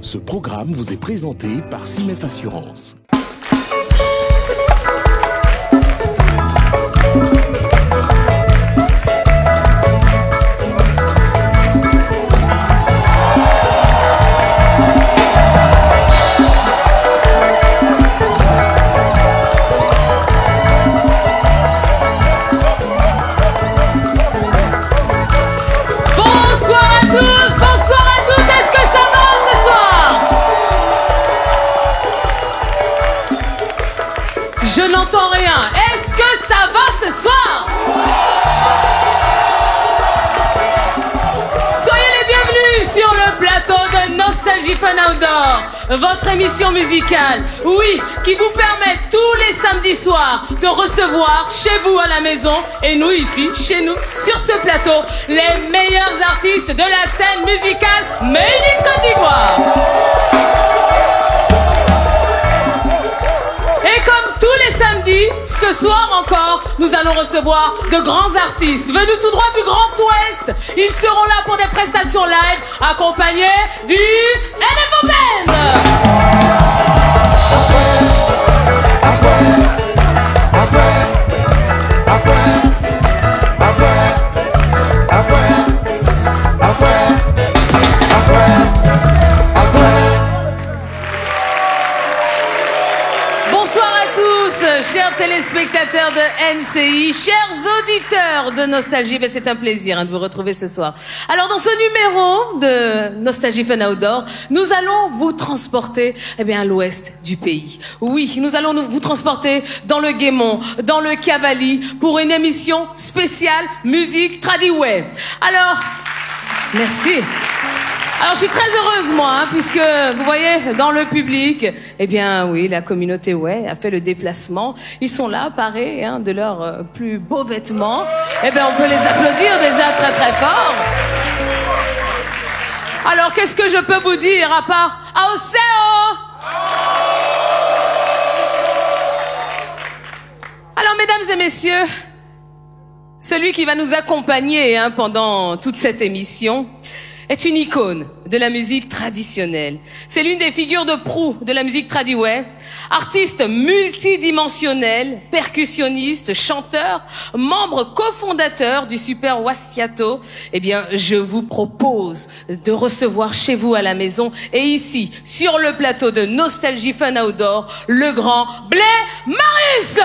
Ce programme vous est présenté par CIMEF Assurance. Je n'entends rien. Est-ce que ça va ce soir? Soyez les bienvenus sur le plateau de Nostalgie Fun Outdoor, votre émission musicale, oui, qui vous permet tous les samedis soirs de recevoir chez vous à la maison, et nous ici, chez nous, sur ce plateau, les meilleurs artistes de la scène musicale Made in Côte d'Ivoire. Et comme tous les samedis, ce soir encore, nous allons recevoir de grands artistes venus tout droit du Grand Ouest. Ils seront là pour des prestations live, accompagnés du NFO Band. Chers téléspectateurs de NCI, chers auditeurs de Nostalgie, ben c'est un plaisir de vous retrouver ce soir. Alors dans ce numéro de Nostalgie Fun Outdoor, nous allons vous transporter à l'ouest du pays. Oui, nous allons vous transporter dans le Guémont, dans le Cavali, pour une émission spéciale musique tradiway. Alors, merci. Alors je suis très heureuse moi, puisque vous voyez dans le public, oui, la communauté ouais a fait le déplacement. Ils sont là, parés de leurs plus beaux vêtements. On peut les applaudir déjà très très fort. Alors qu'est-ce que je peux vous dire à part Aoseo? Alors mesdames et messieurs, celui qui va nous accompagner pendant toute cette émission est une icône de la musique traditionnelle. C'est l'une des figures de proue de la musique tradiway, artiste multidimensionnel, percussionniste, chanteur, membre cofondateur du Super Wasiato. Je vous propose de recevoir chez vous à la maison et ici, sur le plateau de Nostalgie Fun Outdoor, le grand Blé Marius.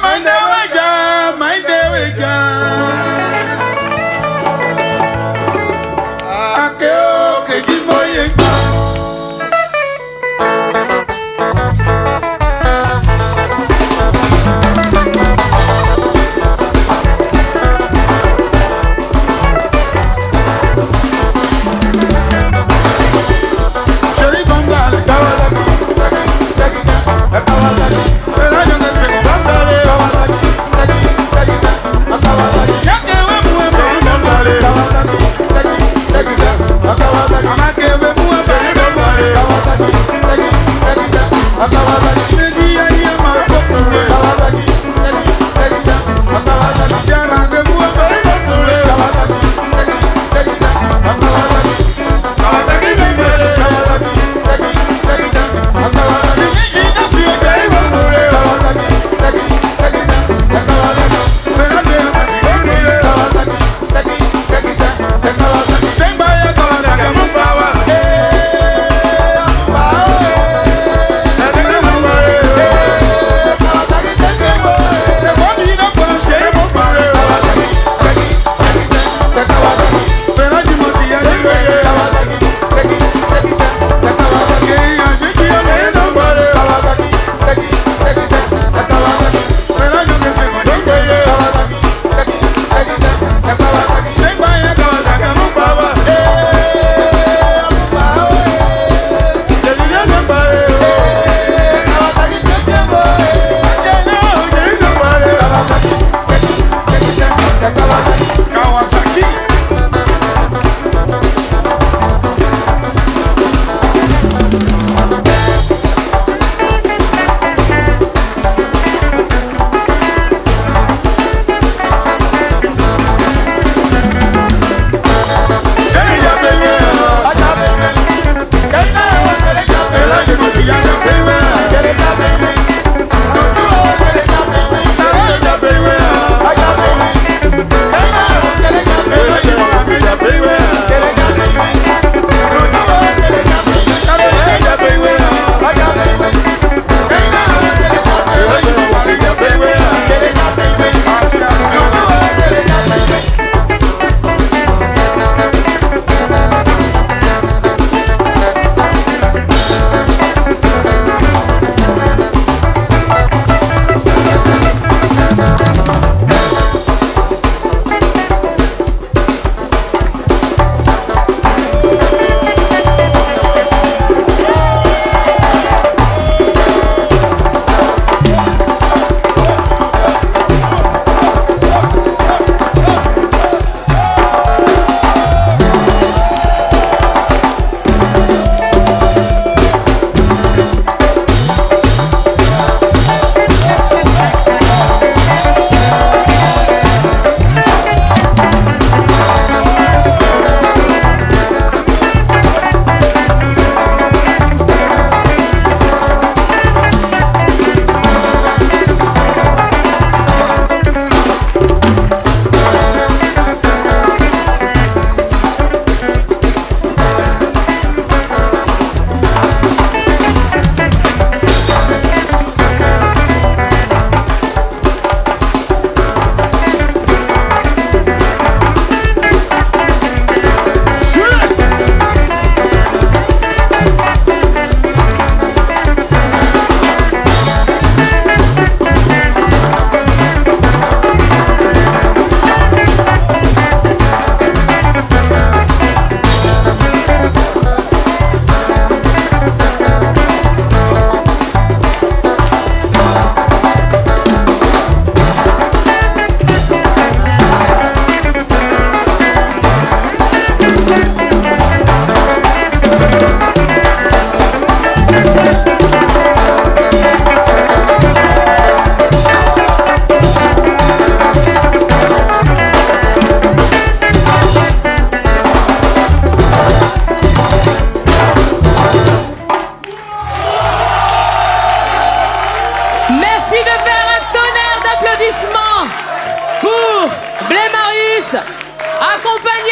Bye.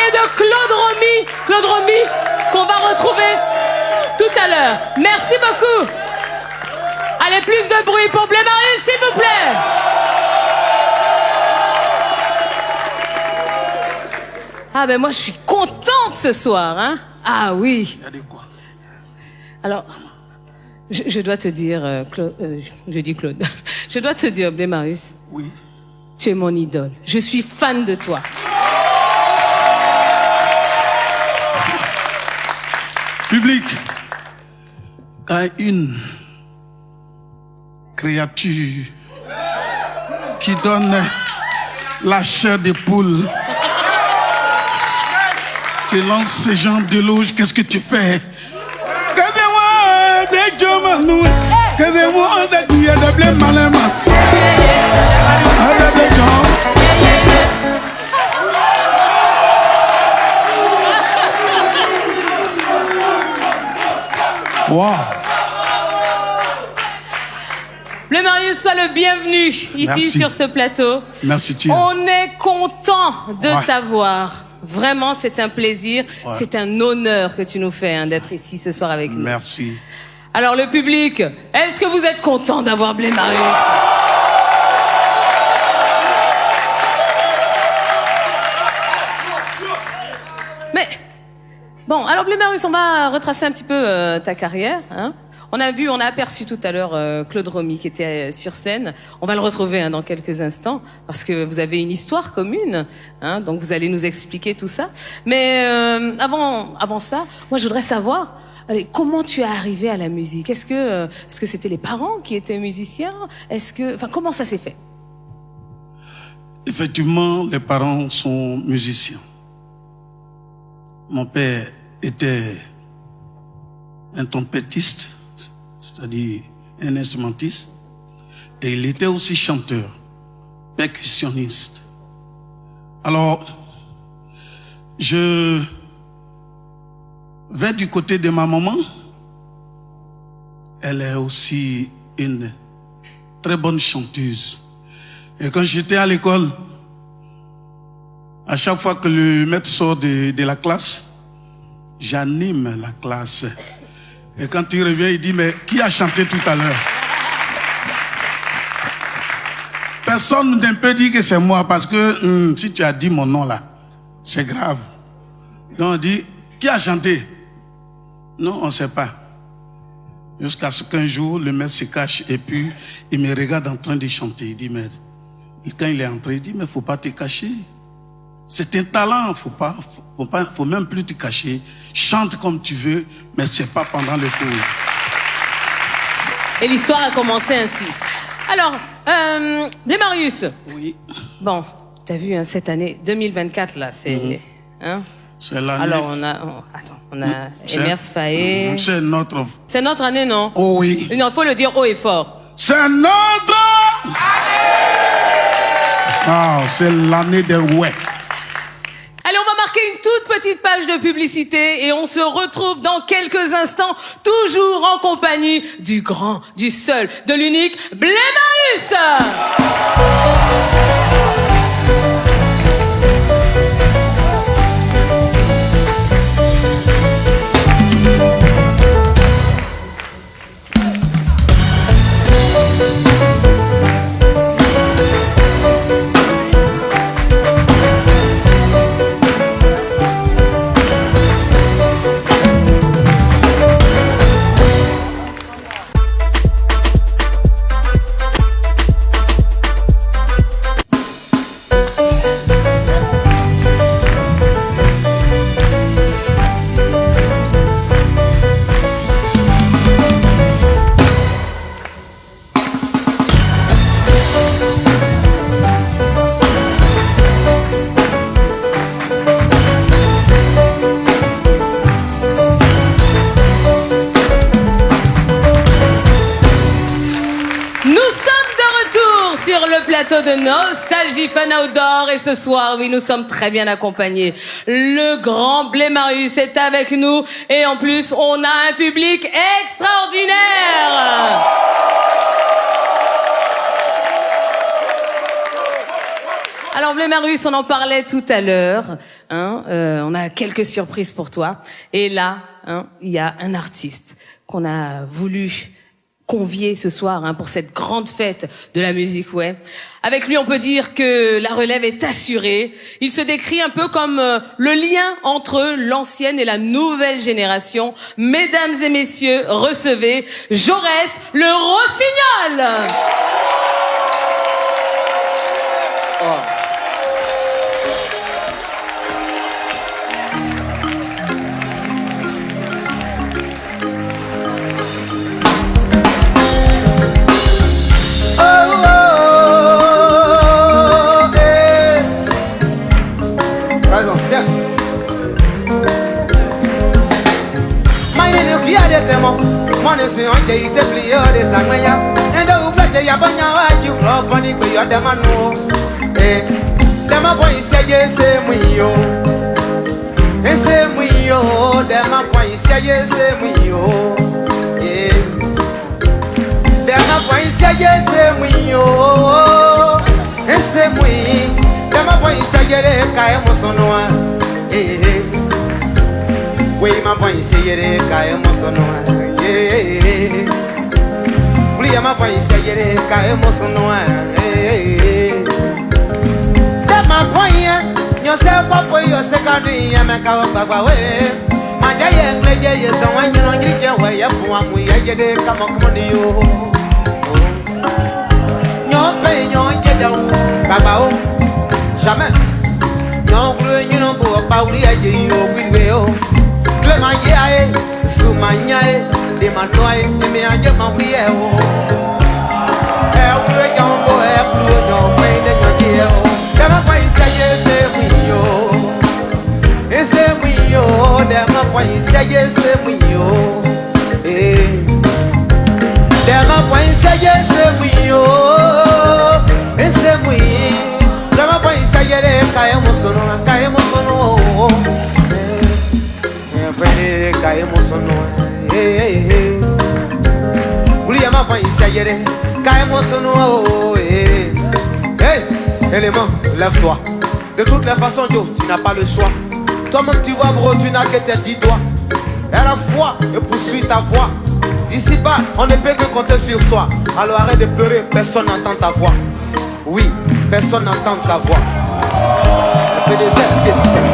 parler de Claude Romy. Claude Romy, qu'on va retrouver tout à l'heure. Merci beaucoup. Allez, plus de bruit pour Blé Marius, s'il vous plaît. Ah ben moi, je suis contente ce soir, hein. Ah oui. Il y a des quoi? Alors, je dois te dire, Claude, je dis Claude, je dois te dire, Blé Marius. Oui. Tu es mon idole. Je suis fan de toi. Public, quand une créature qui donne la chair des poules te lance ce genre d'éloge, qu'est-ce que tu fais? Wow. Blé Marius, sois le bienvenu ici Merci. sur ce plateau. Merci, Thierry. On est content de Ouais. t'avoir. Vraiment, c'est un plaisir, Ouais. c'est un honneur que tu nous fais hein, d'être ici ce soir avec nous. Merci. Alors le public, est-ce que vous êtes content d'avoir Blé Marius? Mais bon, alors Blé Marius, on va retracer un petit peu ta carrière. Hein. On a aperçu tout à l'heure Claude Romy qui était sur scène. On va le retrouver hein, dans quelques instants parce que vous avez une histoire commune. Hein, donc vous allez nous expliquer tout ça. Mais avant ça, moi je voudrais savoir. Allez, comment tu es arrivé à la musique? Est-ce que c'était les parents qui étaient musiciens? Comment ça s'est fait? Effectivement, les parents sont musiciens. Mon père était un trompettiste, c'est-à-dire un instrumentiste, et il était aussi chanteur, percussionniste. Alors, je vais du côté de ma maman. Elle est aussi une très bonne chanteuse. Et quand j'étais à l'école, à chaque fois que le maître sort de la classe, j'anime la classe. Et quand il revient, il dit, mais qui a chanté tout à l'heure? Personne ne peut dire que c'est moi, parce que si tu as dit mon nom là, c'est grave. Donc on dit, qui a chanté? Non, on ne sait pas. Jusqu'à ce qu'un jour, le maître se cache et puis il me regarde en train de chanter. Il dit, mais quand il est entré, il dit, mais il ne faut pas te cacher. C'est un talent, faut même plus te cacher. Chante comme tu veux, mais c'est pas pendant le cours. Et l'histoire a commencé ainsi. Alors, Blé Marius. Oui. Bon, t'as vu, hein, cette année 2024 là, c'est, hein. C'est l'année. Alors on a Emers Faé. C'est notre. C'est notre année, non? Oh oui. Non, faut le dire haut et fort. C'est notre année. Ah, c'est l'année des ouais. Allez, on va marquer une toute petite page de publicité et on se retrouve dans quelques instants, toujours en compagnie du grand, du seul, de l'unique Blé Marius. Plateau de Nostalgie Fun Outdoor et ce soir, oui, nous sommes très bien accompagnés. Le grand Blé Marius est avec nous et en plus, on a un public extraordinaire. Alors, Blémarus, on en parlait tout à l'heure. Hein, on a quelques surprises pour toi. Et là, hein, il y a un artiste qu'on a voulu convier ce soir pour cette grande fête de la musique, ouais. Avec lui, on peut dire que la relève est assurée. Il se décrit un peu comme le lien entre l'ancienne et la nouvelle génération. Mesdames et messieurs, recevez Jaurès le Rossignol. Oh. Mon c'est un qui te plie des agmenya et de oublier ya banya wa ji club boni pe yo de manu de ma boy c'est muyo de ma boy c'est muyo de ma boy c'est muyo de ma boy c'est kai mosonoa we ma boy c'est kai mosonoa Plia ma boy sayere ka emosono ma boy yo se popo yo se kanu ya me ka gbagba we ma ja ye ngleje ye so wan nyiro ngirije we ye fu amu ye jede ka mo ko ni yo nyo pe nyo jede o gbagba o jamais nyo glu nyiro bo pa uri aje yo gwiwe o tle ma ye ae su ma nyae de manoai e me aje ma wi e o e o e jambo e blu no pe de no die o de ma pa isaye se wi yo de ma pa isaye se wi yo de ma pa isaye se wi yo de ma pa isaye de ka e mo sono e ka e mo sono Oulia ma voix sayere, kaemo sono hey, élément, lève-toi. De toutes les façons, Joe, tu n'as pas le choix. Toi-même tu vois, bro, tu n'as que tes 10 doigts. Et la foi et poursuit ta voix. Ici-bas, on ne peut que compter sur soi. Alors arrête de pleurer, personne n'entend ta voix. Oui, personne n'entend ta voix. Un peu des ailes, tu sais.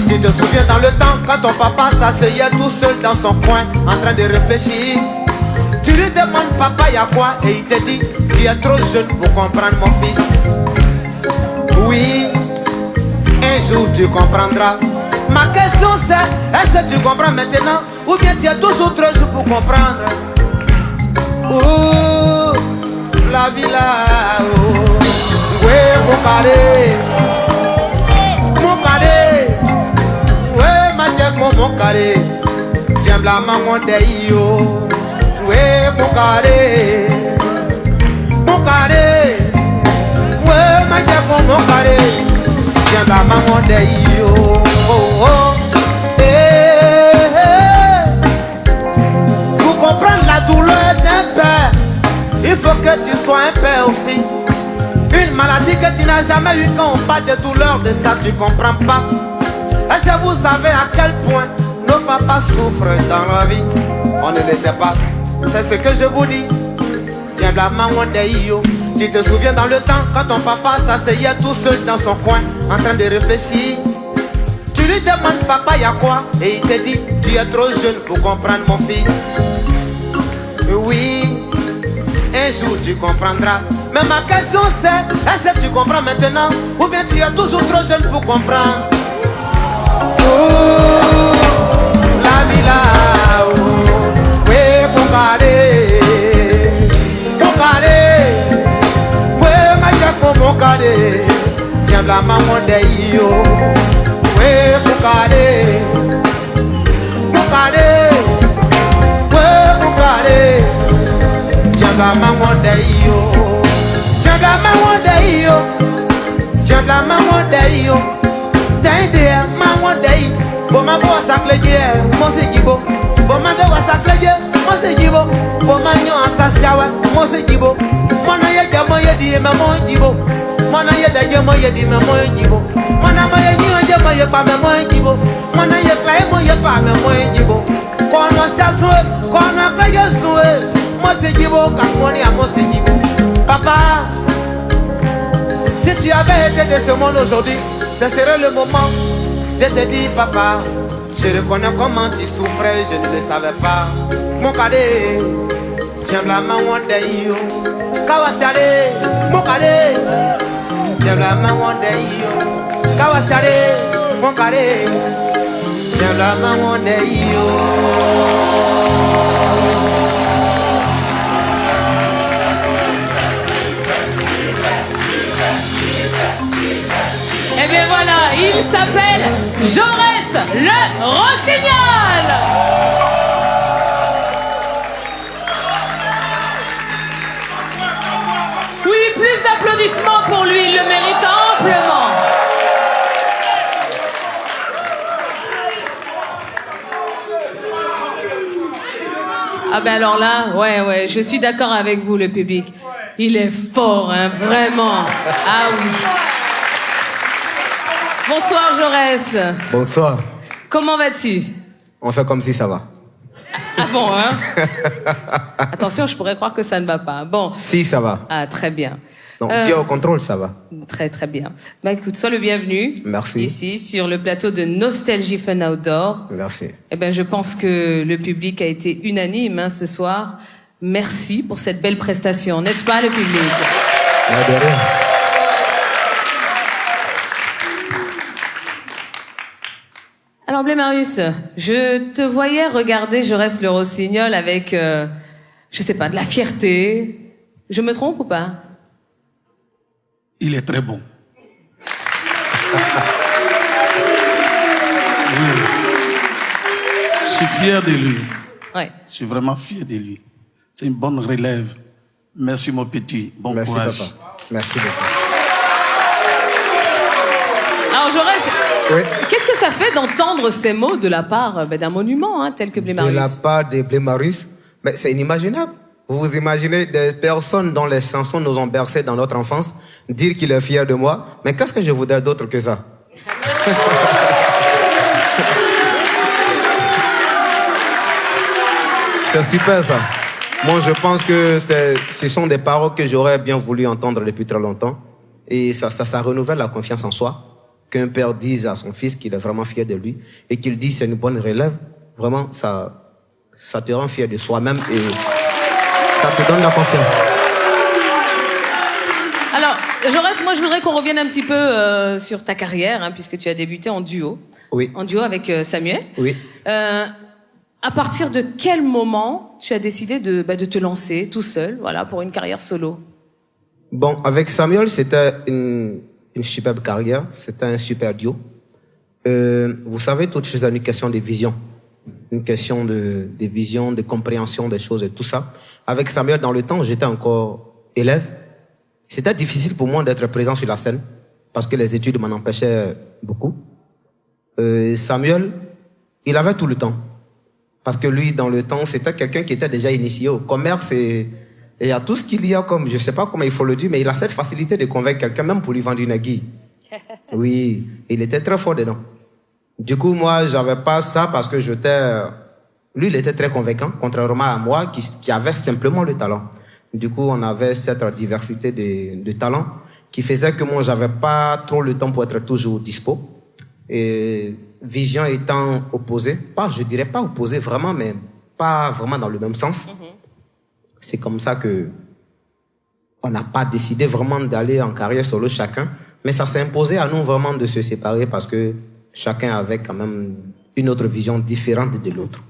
Tu te souviens dans le temps quand ton papa s'asseyait tout seul dans son coin en train de réfléchir. Tu lui demandes papa y'a quoi et il te dit tu es trop jeune pour comprendre mon fils. Oui, un jour tu comprendras. Ma question c'est est-ce que tu comprends maintenant ou bien tu es toujours trop jeune pour comprendre. Oh, la vie là, oh, ouais mon carré. Mon carré, j'aime la maman de yo. Ouais, mon carré, ouais, ma j'aime mon carré, j'aime la maman de yo. Oh, oh. Pour comprendre la douleur d'un père, il faut que tu sois un père aussi. Une maladie que tu n'as jamais eu quand on parle de douleur, de ça tu comprends pas. Est-ce que vous savez à quel point nos papas souffrent dans la vie? On ne le sait pas, c'est ce que je vous dis. Tiens la maman de yo. Tu te souviens dans le temps quand ton papa s'asseyait tout seul dans son coin en train de réfléchir. Tu lui demandes papa y'a quoi et il te dit tu es trop jeune pour comprendre mon fils. Oui, un jour tu comprendras. Mais ma question c'est est-ce que tu comprends maintenant ou bien tu es toujours trop jeune pour comprendre? La vie là, oui, mon carré, oui, ma chef, mon carré, j'aime la maman de yo, oui, mon carré, oui, mon carré, j'aime la maman de yo, j'aime la maman de yo, j'aime la maman de yo, t'as idée, maman. mondei. Boma boa sakleje, mose jibo. Boma de wa sakleje, mose jibo. Boma nyo asasiawe, mose jibo. Mona ye jamo ye di me mo jibo. Mona ye de jamo ye di me mo jibo. Mona mo ye nyo jamo ye pa me mo jibo. Mona ye klai mo ye pa me mo jibo. Kono sasue, kono kleje sue. Mose jibo kakoni a mose jibo. Papa, si tu avais été de ce monde aujourd'hui, ce serait le moment de te dire papa, je reconnais comment tu souffrais, je ne le savais pas. Mon cadet, j'aime la main one day yo. Kawasare, mon cadet, j'aime la main one day yo. Kawasare, mon cadet, j'aime la main one day yo. Et bien voilà, il s'appelle Jaurès le Rossignol. Oui, plus d'applaudissements pour lui, il le mérite amplement. Ah ben alors là, ouais, je suis d'accord avec vous, le public. Il est fort, hein, vraiment. Ah oui. Bonsoir Jaurès. Bonsoir. Comment vas-tu? On fait comme si ça va. Ah bon, hein? Attention, je pourrais croire que ça ne va pas. Bon. Si, ça va. Ah, très bien. Donc, tu es au contrôle, ça va. Très, très bien. Bah écoute, sois le bienvenu. Merci. Ici, sur le plateau de Nostalgie Fun Outdoor. Merci. Eh ben, je pense que le public a été unanime, hein, ce soir. Merci pour cette belle prestation, n'est-ce pas, le public? De rien. Alors, Blé Marius, je te voyais regarder Jaurès le Rossignol avec, je sais pas, de la fierté. Je me trompe ou pas? Il est très bon. Oui. Je suis fier de lui. Ouais. Je suis vraiment fier de lui. C'est une bonne relève. Merci mon petit. Bon Merci, courage. papa. Merci beaucoup. Alors, Jaurès, Oui. qu'est-ce que ça fait d'entendre ces mots de la part d'un monument, hein, tel que Blé De Marius? la part de Blé Marius, mais c'est inimaginable. Vous vous imaginez des personnes dont les chansons nous ont bercés dans notre enfance, dire qu'il est fier de moi, mais qu'est-ce que je voudrais d'autre que ça? C'est super ça. Moi, je pense que ce sont des paroles que j'aurais bien voulu entendre depuis très longtemps. Et ça renouvelle la confiance en soi. Qu'un père dise à son fils qu'il est vraiment fier de lui et qu'il dise c'est une bonne relève. Vraiment, ça te rend fier de soi-même et ça te donne la confiance. Alors, Jaurès, moi je voudrais qu'on revienne un petit peu sur ta carrière, hein, puisque tu as débuté en duo. Oui. En duo avec Samuel. Oui. À partir de quel moment tu as décidé de te lancer tout seul, voilà, pour une carrière solo? Bon, avec Samuel, c'était une superbe carrière, c'était un super duo. Vous savez, toute chose a une question de vision. Une question de vision, de compréhension des choses et tout ça. Avec Samuel, dans le temps, j'étais encore élève. C'était difficile pour moi d'être présent sur la scène parce que les études m'en empêchaient beaucoup. Samuel, il avait tout le temps. Parce que lui, dans le temps, c'était quelqu'un qui était déjà initié au commerce et à tout ce qu'il y a comme, je sais pas comment il faut le dire, mais il a cette facilité de convaincre quelqu'un, même pour lui vendre une aiguille. Oui, il était très fort dedans. Du coup, moi, j'avais pas ça parce que lui, il était très convaincant, contrairement à moi, qui avait simplement le talent. Du coup, on avait cette diversité de talents qui faisait que moi, j'avais pas trop le temps pour être toujours dispo. Et vision étant opposée, je dirais pas opposée vraiment, mais pas vraiment dans le même sens. C'est comme ça que on n'a pas décidé vraiment d'aller en carrière solo chacun, mais ça s'est imposé à nous vraiment de se séparer parce que chacun avait quand même une autre vision différente de l'autre.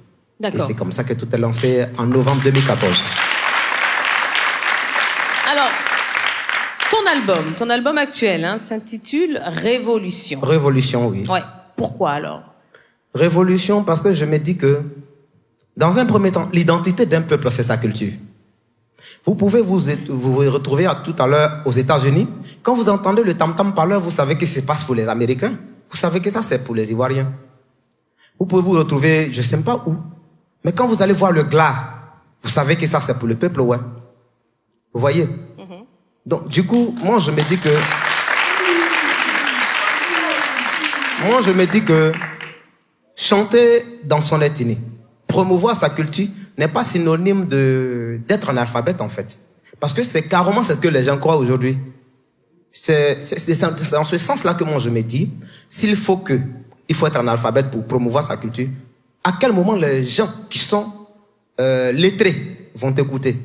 Et c'est comme ça que tout est lancé en novembre 2014. Alors, ton album actuel, hein, s'intitule Révolution. Révolution, oui. Ouais. Pourquoi alors? Révolution parce que je me dis que, dans un premier temps, l'identité d'un peuple, c'est sa culture. Vous pouvez vous retrouver tout à l'heure aux États-Unis. Quand vous entendez le tam-tam parleur, vous savez ce qui se passe pour les Américains. Vous savez que ça, c'est pour les Ivoiriens. Vous pouvez vous retrouver, je ne sais pas où, mais quand vous allez voir le glas, vous savez que ça, c'est pour le peuple, ouais. Vous voyez? Donc, du coup, moi, je me dis que chanter dans son ethnie, promouvoir sa culture, n'est pas synonyme d'être analphabète, en fait. Parce que c'est carrément ce que les gens croient aujourd'hui. C'est dans ce sens-là que moi, je me dis, il faut être analphabète pour promouvoir sa culture, à quel moment les gens qui sont lettrés vont t'écouter?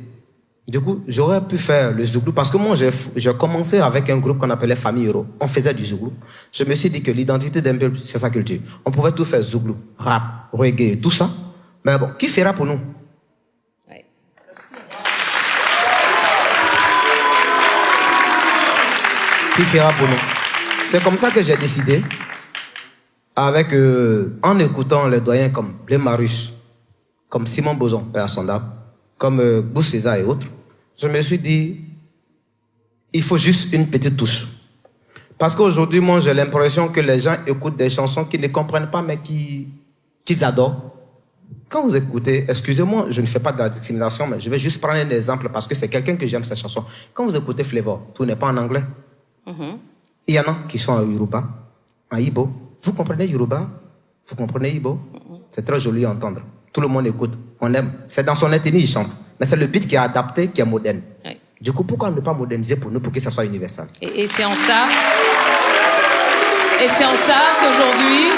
Du coup, j'aurais pu faire le zouglou parce que moi, j'ai commencé avec un groupe qu'on appelait Famille Euro. On faisait du zouglou. Je me suis dit que l'identité d'un peuple, c'est sa culture. On pouvait tout faire zouglou, rap, reggae, tout ça. Mais bon, qui fera pour nous? Ouais. Qui fera pour nous? C'est comme ça que j'ai décidé, avec en écoutant les doyens comme Blé Marius, comme Simon Boson, Père Sondable, comme Bouss César et autres, je me suis dit, il faut juste une petite touche. Parce qu'aujourd'hui, moi, j'ai l'impression que les gens écoutent des chansons qu'ils ne comprennent pas, mais qu'ils adorent. Quand vous écoutez, excusez-moi, je ne fais pas de la discrimination, mais je vais juste prendre un exemple parce que c'est quelqu'un que j'aime cette chanson. Quand vous écoutez Flavor, tout n'est pas en anglais. Il y en a qui sont en Yoruba, en Igbo. Vous comprenez Yoruba? Vous comprenez Igbo? C'est très joli à entendre. Tout le monde écoute, on aime. C'est dans son ethnie, il chante. Mais c'est le beat qui est adapté, qui est moderne. Oui. Du coup, pourquoi ne pas moderniser pour nous, pour que ça soit universel? Et c'est en ça... Et c'est en ça qu'aujourd'hui...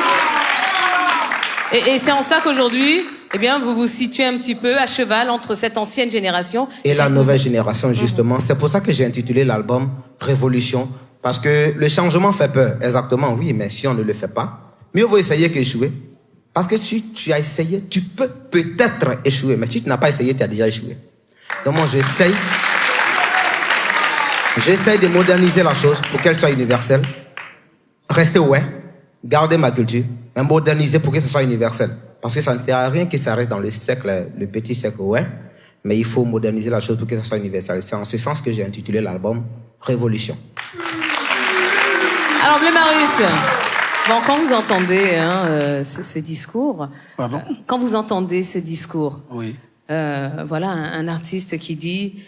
Et c'est en ça qu'aujourd'hui, eh bien, vous vous situez un petit peu à cheval entre cette ancienne génération... Et la nouvelle génération, justement. C'est pour ça que j'ai intitulé l'album Révolution. Parce que le changement fait peur. Exactement, oui, mais si on ne le fait pas, mieux vaut essayer qu'échouer. Parce que si tu as essayé, tu peux peut-être échouer. Mais si tu n'as pas essayé, tu as déjà échoué. Donc moi, j'essaye de moderniser la chose pour qu'elle soit universelle. Rester ouais, garder ma culture, mais moderniser pour que ce soit universel. Parce que ça ne sert à rien que ça reste dans le petit siècle ouais, mais il faut moderniser la chose pour que ça soit universel. C'est en ce sens que j'ai intitulé l'album Révolution. Alors, Blé Marius, bon, quand vous entendez ce discours... Pardon? Quand vous entendez ce discours... Oui. Voilà, un artiste qui dit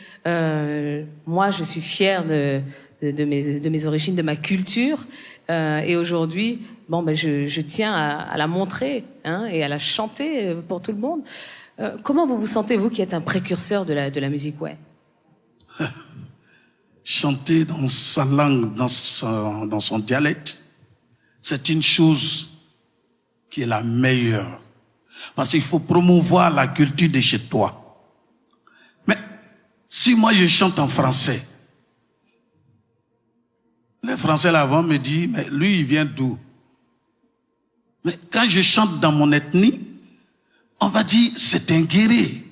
moi, je suis fier de mes origines, de ma culture, et aujourd'hui, bon, ben, je tiens à la montrer et à la chanter pour tout le monde. Comment vous vous sentez, vous, qui êtes un précurseur de la musique ouais? Chanter dans sa langue, dans son dialecte, c'est une chose qui est la meilleure. Parce qu'il faut promouvoir la culture de chez toi. Mais si moi je chante en français, les Français là-bas me disent, mais lui il vient d'où? Mais quand je chante dans mon ethnie, on va dire c'est un guerrier.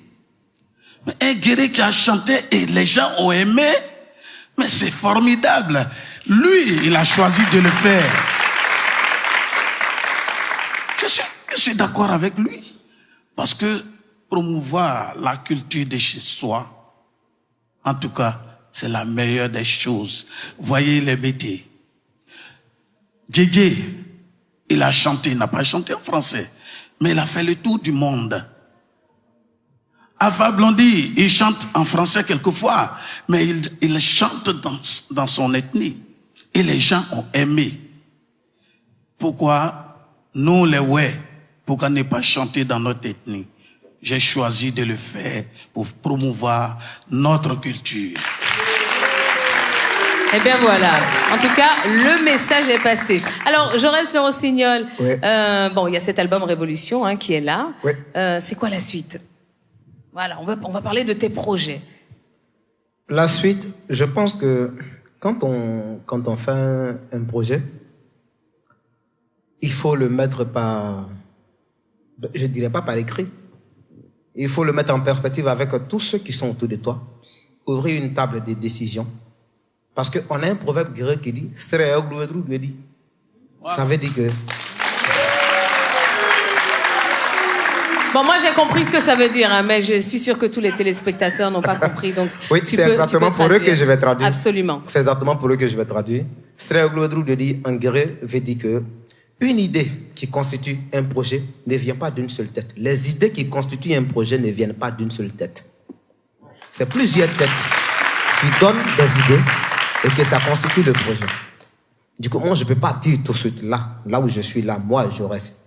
Mais un guerrier qui a chanté et les gens ont aimé, mais c'est formidable. Lui, il a choisi de le faire. Je suis d'accord avec lui. Parce que promouvoir la culture de chez soi, en tout cas, c'est la meilleure des choses. Voyez les BT. Djé, il a chanté, il n'a pas chanté en français, mais il a fait le tour du monde. Alpha Blondy, il chante en français quelquefois, mais il chante dans son ethnie. Et les gens ont aimé. Pourquoi nous, les ouais, pourquoi ne pas chanter dans notre ethnie? J'ai choisi de le faire pour promouvoir notre culture. Eh bien voilà. En tout cas, le message est passé. Alors, Jaurès Le Rossignol, oui. Bon, il y a cet album Révolution qui est là. Oui. C'est quoi la suite? Voilà, on va parler de tes projets. La suite, je pense que quand on fait un projet, il faut le mettre par, je dirais pas par écrit, il faut le mettre en perspective avec tous ceux qui sont autour de toi, ouvrir une table de décision. Parce qu'on a un proverbe grec qui dit, ça veut dire que... Bon, moi j'ai compris ce que ça veut dire, mais je suis sûre que tous les téléspectateurs n'ont pas compris. Donc oui, c'est exactement pour eux que je vais traduire. Absolument. C'est exactement pour eux que je vais traduire. En grec veut dire que Une idée qui constitue un projet ne vient pas d'une seule tête. Les idées qui constituent un projet ne viennent pas d'une seule tête. C'est plusieurs têtes qui donnent des idées et que ça constitue le projet. Du coup, moi, je ne peux pas dire tout de suite, là où je suis, là, moi, je reste.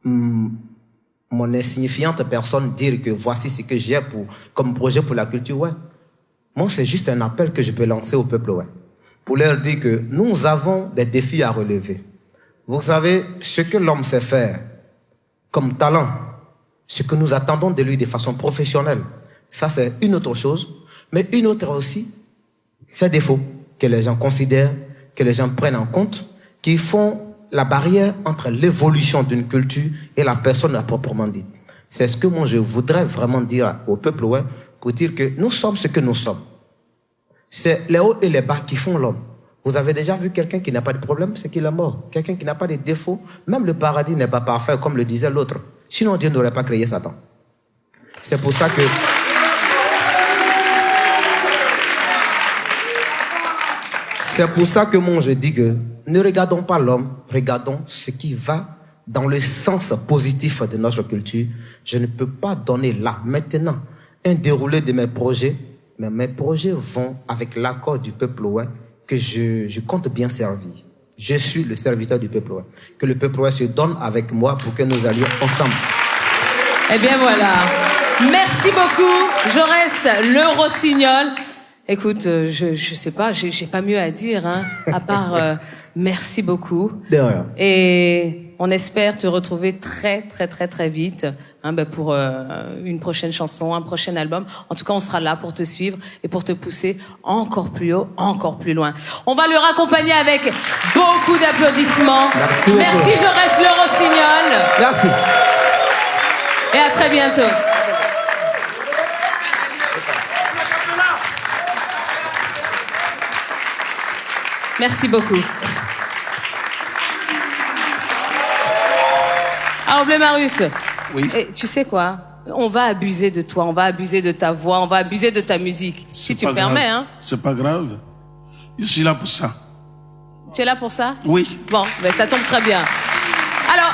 Mon insignifiante personne dire que voici ce que j'ai comme projet pour la culture, ouais. Moi, c'est juste un appel que je peux lancer au peuple, ouais. Pour leur dire que nous avons des défis à relever. Vous savez, ce que l'homme sait faire comme talent, ce que nous attendons de lui de façon professionnelle, ça c'est une autre chose. Mais une autre aussi, c'est défaut que les gens considèrent, que les gens prennent en compte, qui font la barrière entre l'évolution d'une culture et la personne à proprement dite. C'est ce que moi je voudrais vraiment dire au peuple, ouais, pour dire que nous sommes ce que nous sommes. C'est les hauts et les bas qui font l'homme. Vous avez déjà vu quelqu'un qui n'a pas de problème, c'est qu'il est mort. Quelqu'un qui n'a pas de défaut, même le paradis n'est pas parfait, comme le disait l'autre. Sinon Dieu n'aurait pas créé Satan. C'est pour ça que... C'est pour ça que moi je dis que ne regardons pas l'homme, regardons ce qui va dans le sens positif de notre culture. Je ne peux pas donner là, maintenant, un déroulé de mes projets, mais mes projets vont avec l'accord du peuple ouest que je compte bien servir. Je suis le serviteur du peuple ouest. Que le peuple ouest se donne avec moi pour que nous allions ensemble. Eh bien voilà. Merci beaucoup, Jaurès Le Rossignol. Écoute, je sais pas, j'ai pas mieux à dire, hein, à part merci beaucoup. De rien. Et on espère te retrouver très vite, hein, pour une prochaine chanson, un prochain album. En tout cas, on sera là pour te suivre et pour te pousser encore plus haut, encore plus loin. On va le raccompagner avec beaucoup d'applaudissements. Merci beaucoup. Merci Jaurès Le Rossignol. Merci. Et à très bientôt. Merci beaucoup. Merci. Alors, Blé Marius, oui. Tu sais quoi? On va abuser de toi, on va abuser de ta voix, on va abuser de ta musique. Si tu me permets, hein. C'est pas grave. Je suis là pour ça. Tu es là pour ça? Oui. Bon, ben ça tombe très bien. Alors,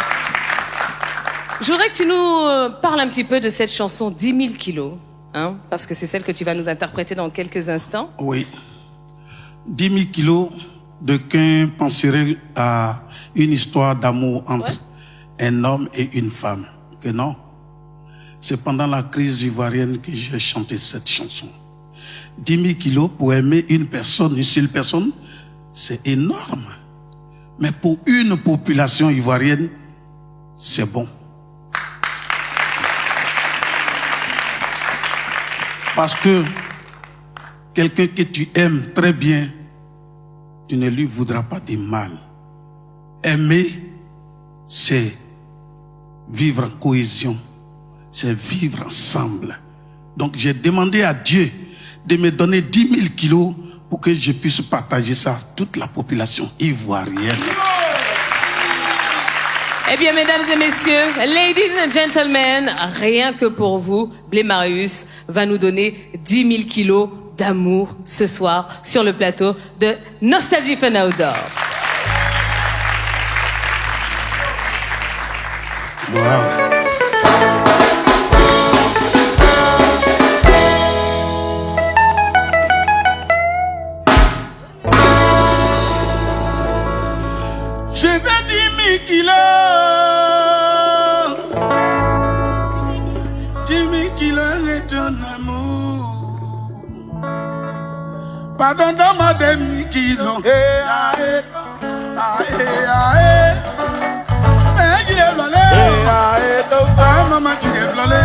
je voudrais que tu nous parles un petit peu de cette chanson 10 000 kilos, hein, parce que c'est celle que tu vas nous interpréter dans quelques instants. Oui. 10 000 kilos, de qu'un penserait à une histoire d'amour entre un homme et une femme. Que non. C'est pendant la crise ivoirienne que j'ai chanté cette chanson. 10 000 kilos pour aimer une personne, une seule personne, c'est énorme. Mais pour une population ivoirienne, c'est bon. Parce que quelqu'un que tu aimes très bien, tu ne lui voudras pas de mal. Aimer, c'est vivre en cohésion, c'est vivre ensemble. Donc j'ai demandé à Dieu de me donner 10 000 kilos pour que je puisse partager ça à toute la population ivoirienne. Eh bien, mesdames et messieurs, ladies and gentlemen, rien que pour vous, Blé Marius va nous donner 10 000 kilos d'amour ce soir sur le plateau de Nostalgie Fun Outdoor. Wow. Je vais 10 000 kilos. 10 000 kilos est un amour. Pardon, donne-moi des 1000 kilos. Ah, maman, tu es blolé.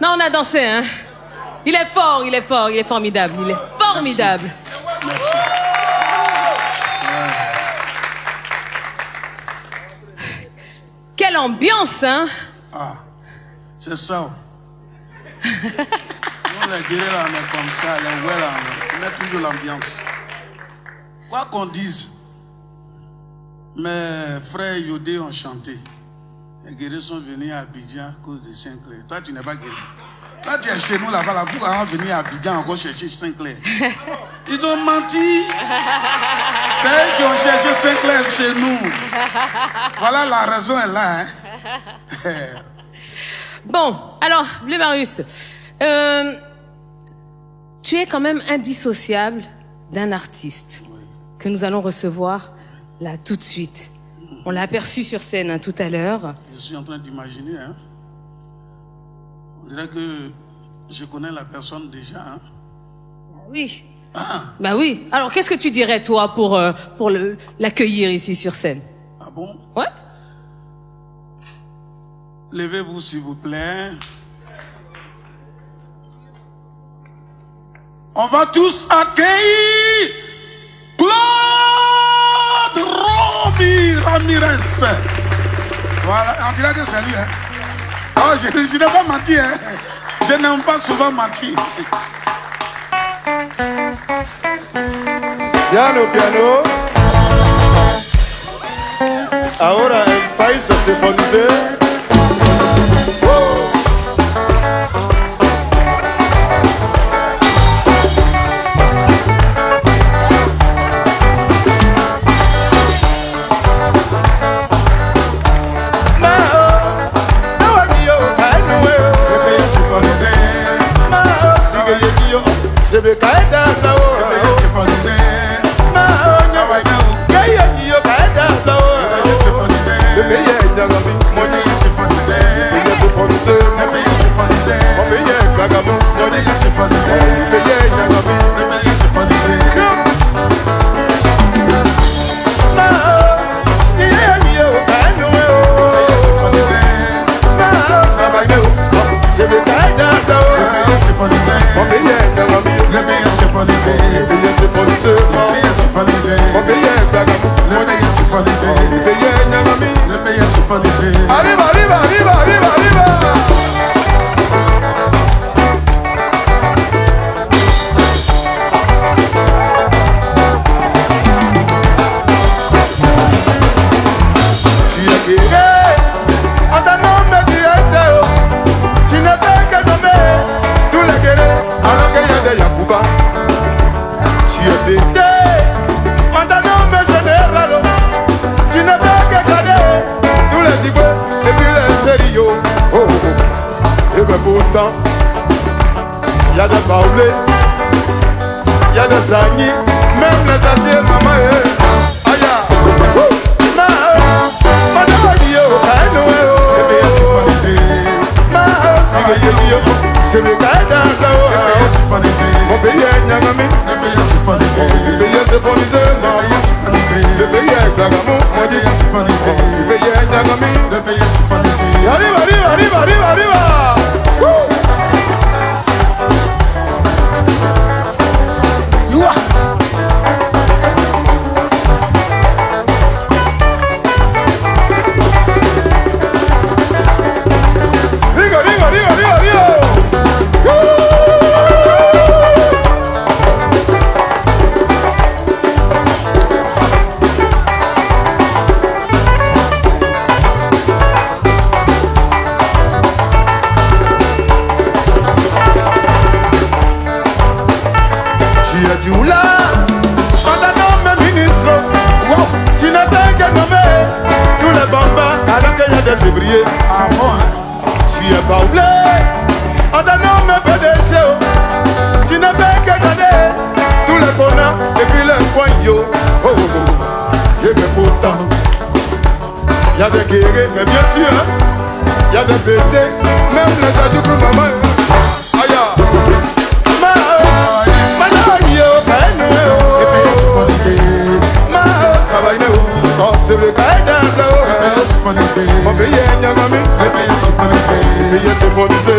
Non, on a dansé, hein. Il est fort, il est fort, il est formidable, il est formidable. Merci. Quelle ambiance, hein. Ah, c'est ça. On les guéris là, mais comme ça, les ouais là, on met toujours l'ambiance. Quoi qu'on dise, mes frères Yodé ont chanté. Les guéris sont venus à Abidjan à cause de Saint-Clair. Toi, tu n'es pas guéri. Toi, tu es chez nous là-bas, là, pourquoi on venir à Abidjan encore chercher Saint-Clair? Ils ont menti. C'est eux qui ont cherché Saint-Clair chez nous. Voilà, la raison est là. Hein. Bon, alors, Bleu Marius, tu es quand même indissociable d'un artiste que nous allons recevoir là tout de suite. On l'a aperçu sur scène tout à l'heure. Je suis en train d'imaginer. Hein. On dirait que je connais la personne déjà. Hein. Oui. Ah. Bah oui. Alors, qu'est-ce que tu dirais, toi, pour l'accueillir ici sur scène? Ah bon? Ouais. Levez-vous, s'il vous plaît. On va tous accueillir Claude Romy Ramirez. Voilà, on dirait que c'est lui. Hein. Oh, je n'ai pas menti. Hein. Je n'aime pas souvent mentir. Piano, piano. Ahora el país se sinfonice. Arriba, arriba, arriba, arriba, arriba. Pourtant, il y a des baoulés, il y a des agnis, même les entiers, maman. Aïe, c'est le gars dans mon pays est Nyangami, le pays est symphonisé, le pays est Blagamou, le pays est Nyangami, le pays est symphonisé. Arrive, arrive, arrive, arrive, arrive. Ah bon, hein? Tu es baoulé, on t'a nommé PDG. Tu ne fais que donner tous les bonheurs et puis les poignots. Oh, oh, oh. Et mais pourtant, il y a des guerriers, mais bien sûr, il y a des bébés, même les adultes pour maman. Aïe, c'est le cas d'un mon pays est Nyangami, le pays est symphonisé,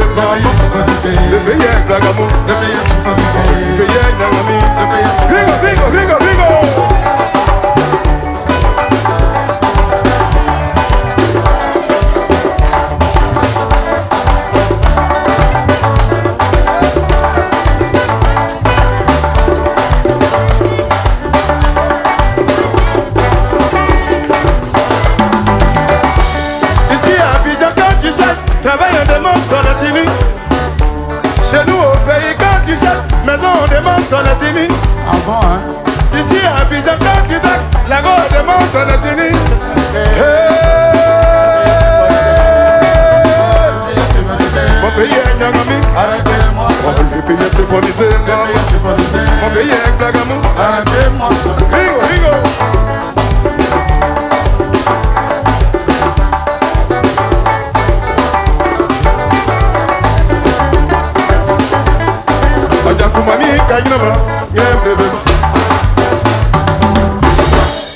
Montonatini. Ah bon, hein? Ici à Abidjan, quand tu dac, la go de Montonatini. Mon pays est Nyangami. Arrêtez-moi ça. Le pays est symphoniser. Mon pays est Blagamou. Arrêtez-moi ça. Rigo, rigo. Ajakumami Kaginama, Yembebe.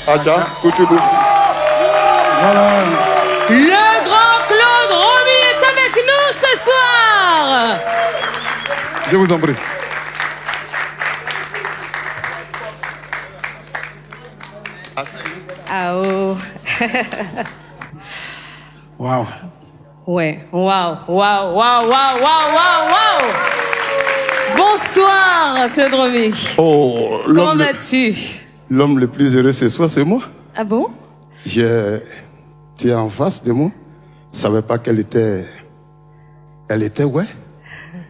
Aja, Koutoubou. Voilà. Le grand Claude Romy est avec nous ce soir. Je vous en prie. Ah oh. Waouh. Ouais, waouh, waouh, waouh, waouh, waouh, waouh. Bonsoir Claude Romy. Oh, Comment vas-tu? l'homme le plus heureux ce soir, c'est moi. Ah bon? Tu es en face de moi. Je savais pas qu'elle était. Elle était, ouais.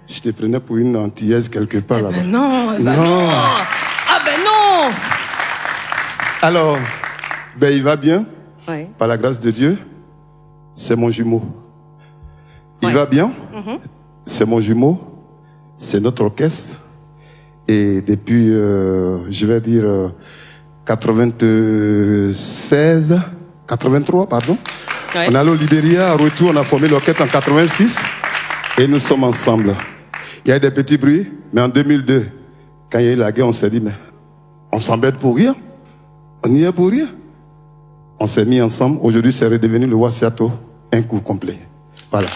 Je te prenais pour une antillaise quelque part là-bas. Ben non, ben Non. non. Ah ben non. Alors, ben il va bien, Ouais. par la grâce de Dieu. C'est mon jumeau. Il Ouais. va bien. C'est mon jumeau. C'est notre orchestre. Et depuis, je vais dire, 83, pardon. Ouais. On est allé au Libéria, en retour, on a formé l'orchestre en 86. Et nous sommes ensemble. Il y a eu des petits bruits, mais en 2002, quand il y a eu la guerre, on s'est dit, mais on s'embête pour rien. On y est pour rien. On s'est mis ensemble. Aujourd'hui, c'est redevenu le Wasiato, un coup complet. Voilà.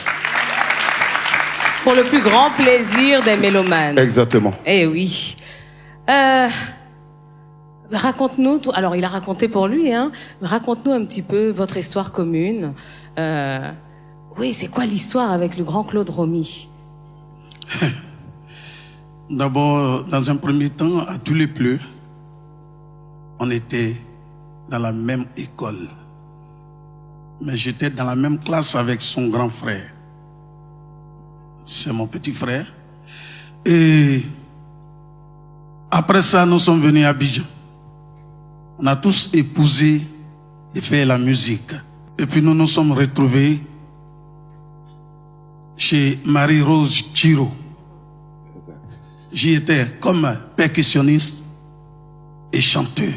Pour le plus grand plaisir des mélomanes. Exactement. Eh oui. Raconte-nous, alors il a raconté pour lui, hein. Raconte-nous un petit peu votre histoire commune. Oui, c'est quoi l'histoire avec le grand Claude Romy? D'abord, dans un premier temps, à tous les pleux, on était dans la même école. Mais j'étais dans la même classe avec son grand frère. C'est mon petit frère. Et après ça, nous sommes venus à Abidjan. On a tous épousé et fait la musique. Et puis nous nous sommes retrouvés chez Marie-Rose Chiro. J'y étais comme percussionniste et chanteur.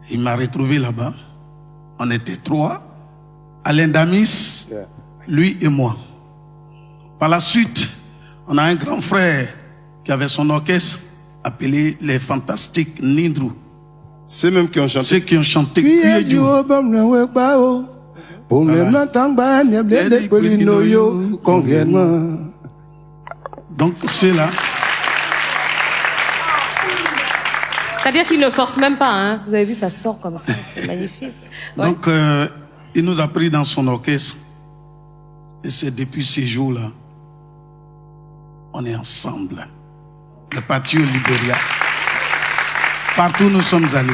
Il m'a retrouvé là-bas. On était trois. Alain Damis, lui et moi. Par la suite, on a un grand frère qui avait son orchestre appelé les Fantastiques Nindrou. Ceux même qui ont chanté. Ceux qui ont chanté Kuyeju. Donc ceux-là, C'est-à-dire qu'il ne force même pas, hein. Vous avez vu, ça sort comme ça, c'est magnifique. Ouais. donc il nous a pris dans son orchestre. Et c'est depuis ces jours-là, on est ensemble. Le parti au Libéria. Partout où nous sommes allés.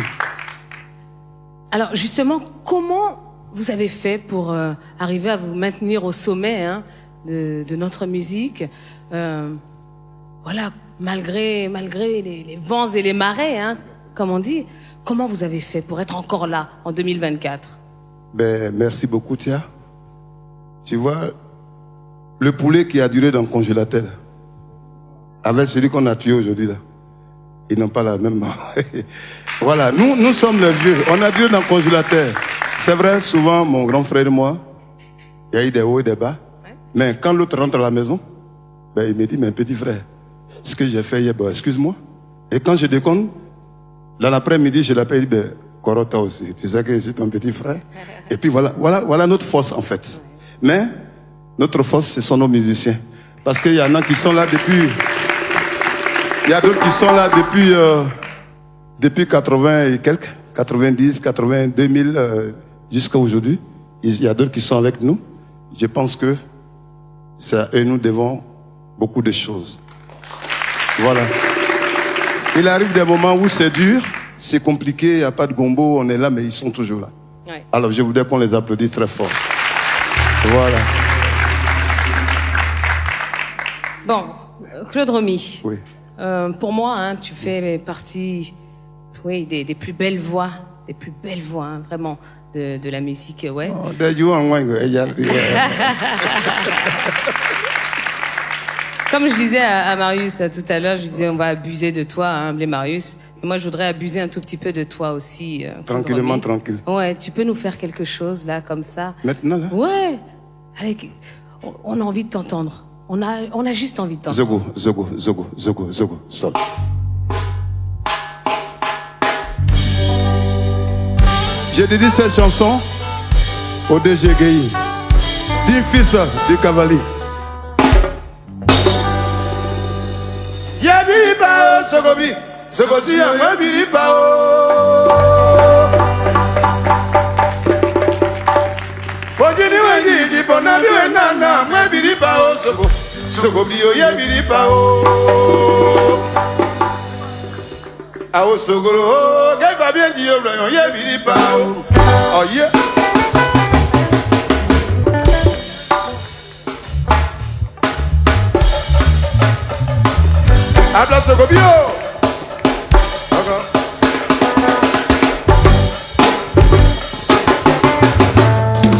Alors justement, comment vous avez fait pour arriver à vous maintenir au sommet, hein, de notre musique, voilà, malgré les vents et les marées, hein, comme on dit. Comment vous avez fait pour être encore là en 2024? Ben, merci beaucoup, Tia. Tu vois, le poulet qui a duré dans le congélateur, avec celui qu'on a tué aujourd'hui, là, ils n'ont pas la même. Voilà, nous sommes les vieux. On a duré dans le congélateur. C'est vrai, souvent, mon grand frère et moi, il y a eu des hauts et des bas. Ouais. Mais quand l'autre rentre à la maison, ben, il me dit, mais petit frère, ce que j'ai fait hier, ben, excuse-moi. Et quand je déconne, dans l'après-midi, je l'appelle, il dit, ben, Korota aussi. Tu sais que je suis ton petit frère. Et puis voilà notre force, en fait. Mais, notre force, ce sont nos musiciens. Parce qu'il y en a qui sont là depuis... Il y a d'autres qui sont là depuis 80 et quelques, 90, 80, 2000, jusqu'à aujourd'hui. Il y a d'autres qui sont avec nous. Je pense que c'est à eux nous devons beaucoup de choses. Voilà. Il arrive des moments où c'est dur, c'est compliqué, il n'y a pas de gombo, on est là, mais ils sont toujours là. Ouais. Alors je voudrais qu'on les applaudisse très fort. Voilà. Bon, Claude Romy. Oui. Pour moi, hein, tu fais partie, oui, des plus belles voix, hein, vraiment, de la musique, ouais. Oh, Comme je disais à Marius tout à l'heure, je disais on va abuser de toi, hein, Blé Marius. Et moi, je voudrais abuser un tout petit peu de toi aussi. Tranquillement, tranquille. Ouais, tu peux nous faire quelque chose là, comme ça. Maintenant là. Ouais. Allez, on a envie de t'entendre. On a juste envie de t'entendre. Zogo, sol. J'ai dédié cette chanson au DG Gueye, dit fils du cavalier. Yabiriba Sogobi, Sogosi Yabiriba Ojini Wengi, di Bonabi Wenana, Yabiriba Sogo, Sogobi Yabiriba Awo Sogoro, Gaiba bien dit Obrayon, Yabiriba Oh yeah. Habla Sogobio.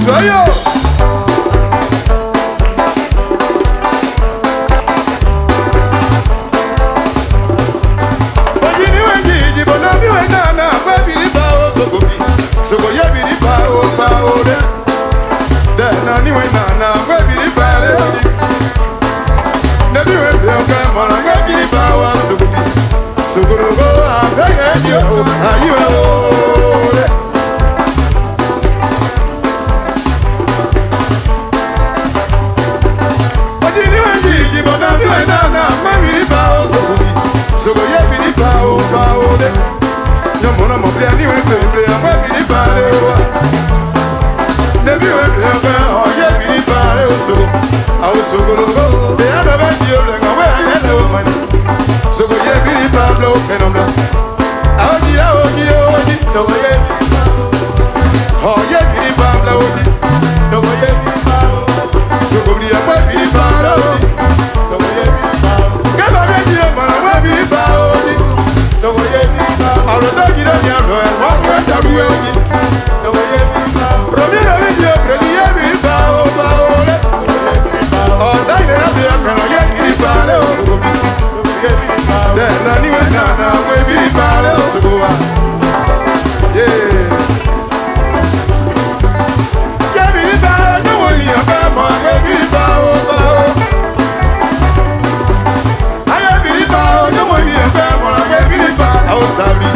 Soy yo. Ojini wengi di bonabi wenana kwa biriba o Sogobi. Sogoye biriba o ba o de. De nani wenana kwa biriba le. Nebi we be mara kwa biriba wa Sogobi. Sogorogo abege yo ayo. Ojini wengi di bonabi wenana kwa biriba o Sogobi. Sogoye biriba o ba o de. Nyomona mo bia ni we be kwa biriba le wa. Nebi we be o ye biriba le o so. Awo sogorogo de adabe di o le ngawe ele o mani. Sogoye biriba blo kenomla. Aoji, sogoye biriba. Oh ye biriba blo oji. Sogoye biriba. Sogobri ya kwa biriba blo oji. Sogoye biriba. Keba be di o mara kwa biriba oji. Sogoye biriba. Alodo jiro ni alo e wa kwa jaru oji. Sogoye biriba. Romi di o predi ye biriba o ba ole. Sogoye biriba. Oh dai ne ya be akano ye biriba le o sogobi. Then I knew it now, maybe bad go yeah. Maybe bad, no one here, maybe bad. I believe bad, no one here, maybe bad. I was sorry,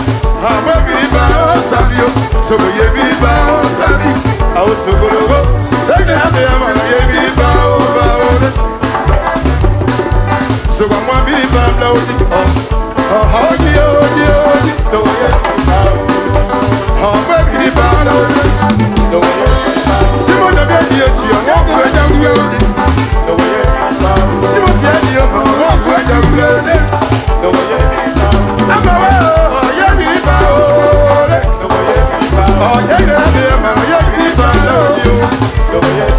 I'm maybe bad, sorry. So you be bad, sorry. I was so good. Then I maybe bad. So I'm one be bad, how do you so how baby the band so you want to be here to your walk away down the road so you want to be here walk away down the road so I'm away yeah be the band oh yeah yeah be the band so yeah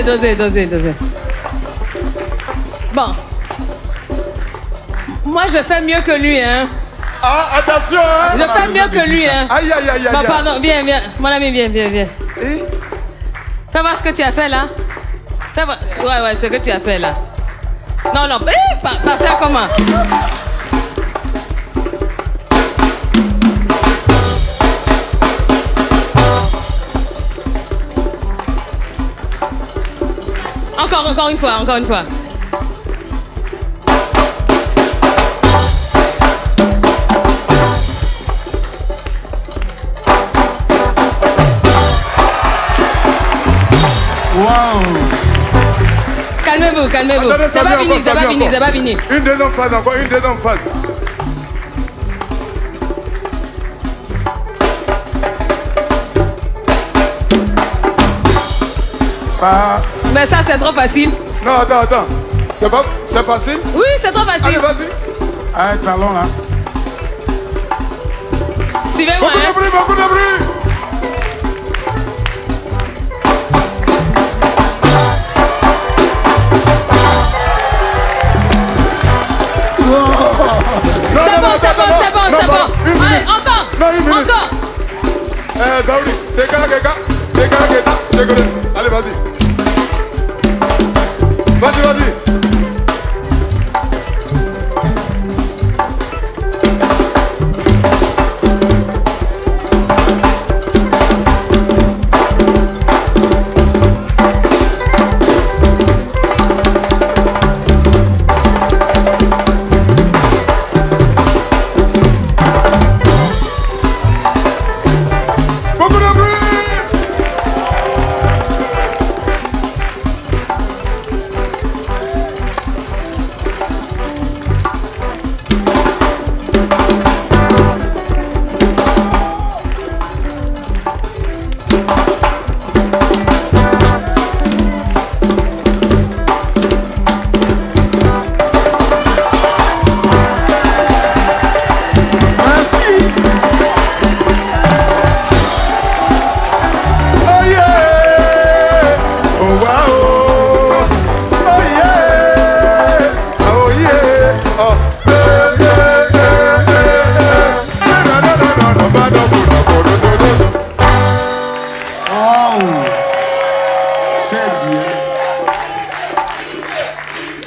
dosez. Bon. Moi, je fais mieux que lui, hein. Ah, attention, hein. Je fais mieux que lui, hein. Aïe, aïe, aïe, aïe. Bon, pardon, viens. Mon ami, viens. Et Fais voir ce que tu as fait, là. Fais voir. Ouais, ce que tu as fait, là. Non, par terre, comment? Encore une fois. Waouh! Calmez-vous. Attendez, Ça va finir. Une deuxième phase encore, une deuxième phase. Ça. Mais ça, c'est trop facile. Non, attends. C'est facile? Oui, c'est trop facile. Allez, vas-y. Ah, talon là. Suivez-moi, hein. Beaucoup de bruit. C'est bon. Allez, encore. Non, une minute. Encore. Zaouri, décale. Allez, vas-y. Beaucoup de bruit.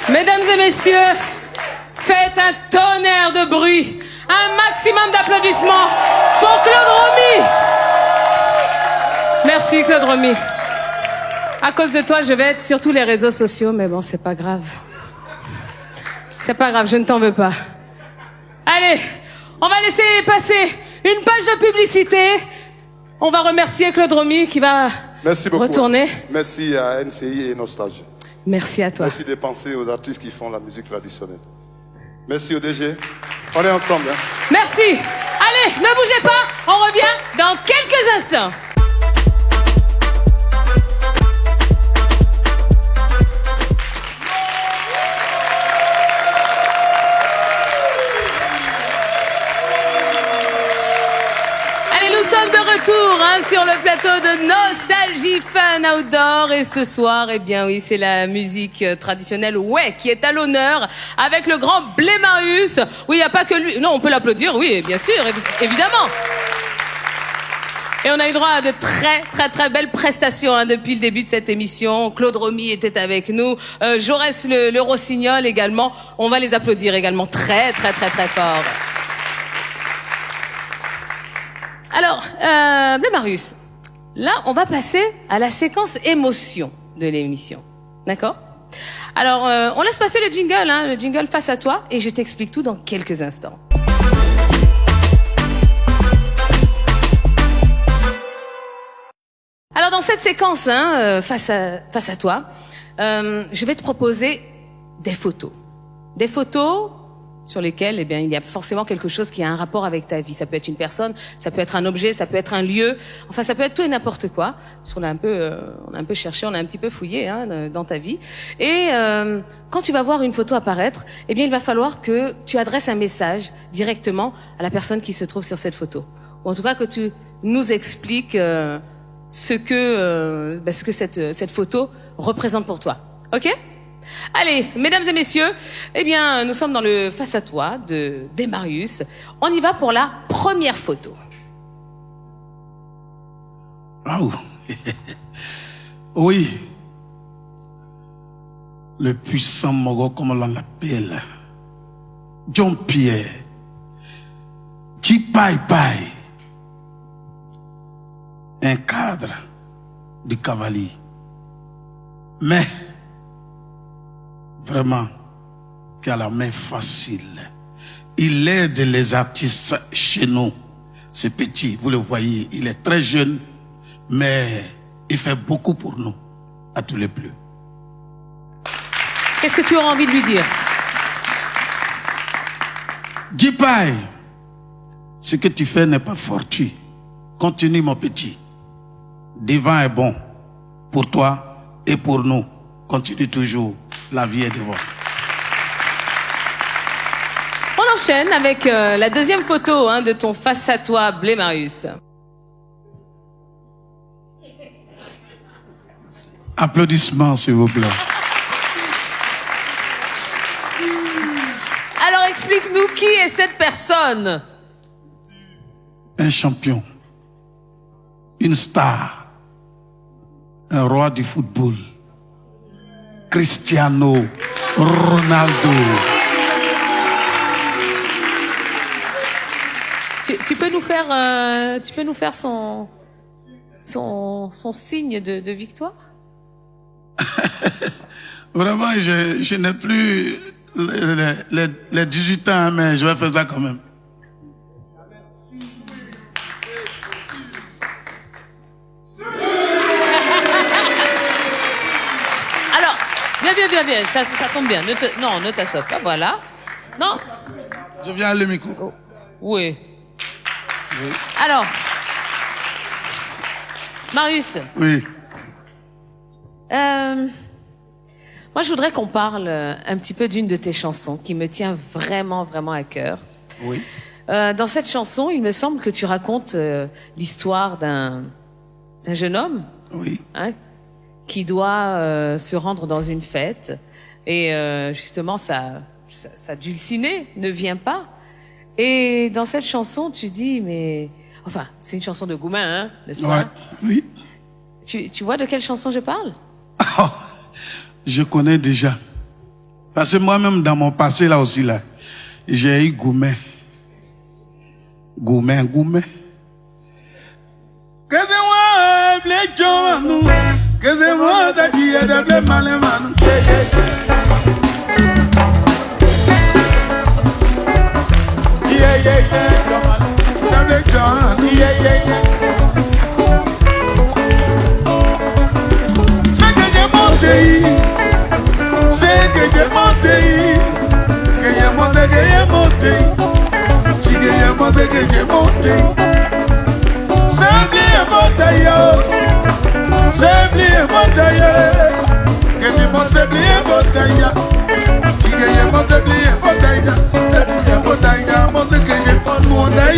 Mesdames et messieurs, faites un tonnerre de bruit, un maximum d'applaudissements pour Claude Romy. Merci Claude Romy. À cause de toi, je vais être sur tous les réseaux sociaux, mais bon, c'est pas grave. C'est pas grave, je ne t'en veux pas. Allez, on va laisser passer une page de publicité. On va remercier Claude Romy qui va retourner. Merci à NCI et Nostalgie. Merci à toi. Merci de penser aux artistes qui font la musique traditionnelle. Merci au DG. On est ensemble. Hein. Merci. Allez, ne bougez pas. On revient dans quelques instants. Nous sommes de retour sur le plateau de Nostalgie Fun Outdoor et ce soir, eh bien oui, c'est la musique traditionnelle qui est à l'honneur avec le grand Blémarius. Oui, il n'y a pas que lui. Non, on peut l'applaudir, oui, bien sûr, évidemment. Et on a eu droit à de très belles prestations depuis le début de cette émission. Claude Romy était avec nous, Jaurès le Rossignol également. On va les applaudir également très fort. Alors, Blémarius, là, on va passer à la séquence émotion de l'émission. D'accord? Alors, on laisse passer le jingle face à toi, et je t'explique tout dans quelques instants. Alors, dans cette séquence, face à toi, je vais te proposer des photos. Des photos sur lesquels, eh bien, il y a forcément quelque chose qui a un rapport avec ta vie. Ça peut être une personne, ça peut être un objet, ça peut être un lieu. Enfin, ça peut être tout et n'importe quoi. Parce qu'on a un peu cherché, on a un petit peu fouillé dans ta vie. Et quand tu vas voir une photo apparaître, eh bien, il va falloir que tu adresses un message directement à la personne qui se trouve sur cette photo. Ou en tout cas que tu nous expliques ce que cette photo représente pour toi. Ok? Allez, mesdames et messieurs, eh bien, nous sommes dans le face à toi de Blémarius. On y va pour la première photo. Waouh. Oui. Le puissant Mogo, comme on l'appelle. John Pierre. Jipai Pai. Un cadre du cavalier. Mais, vraiment, qui a la main facile. Il aide les artistes chez nous. C'est petit, vous le voyez, il est très jeune, mais il fait beaucoup pour nous, à tous les plus. Qu'est-ce que tu auras envie de lui dire? Jipai, ce que tu fais n'est pas fortuit. Continue, mon petit. Devant est bon pour toi et pour nous. Continue toujours. La vie est devant. On enchaîne avec la deuxième photo de ton face à toi, Blémarius. Applaudissements, s'il vous plaît. Alors explique-nous qui est cette personne? Un champion, une star, un roi du football, Cristiano Ronaldo. Tu peux nous faire son signe de victoire? Vraiment, je n'ai plus les 18 ans, mais je vais faire ça quand même. Alors, bien, ça tombe bien. Ne t'assois pas, voilà. Non. Je viens à le micro. Oh, oui. Alors, Marius. Oui. Moi, je voudrais qu'on parle un petit peu d'une de tes chansons qui me tient vraiment, vraiment à cœur. Oui. Dans cette chanson, il me semble que tu racontes l'histoire d'un jeune homme, Oui. qui doit se rendre dans une fête et justement sa dulcinée ne vient pas. Et dans cette chanson, tu dis, mais enfin, c'est une chanson de Goumin, n'est-ce pas? Ouais. Oui. Tu vois de quelle chanson je parle? Oh, je connais déjà. Parce que moi-même, dans mon passé, là aussi, là, j'ai eu Goumin. Goumin. Que c'est moi, blé chomanu. Que c'est moi, ça qui est de blé malemanu. De blé chomanu. C'est que j'ai monté, que j'ai monté, si que j'ai monté, c'est bien monté, c'est bien monté, que tu m'as c'est bien monté, si que j'ai monté, c'est bien monté, que j'ai pas monté.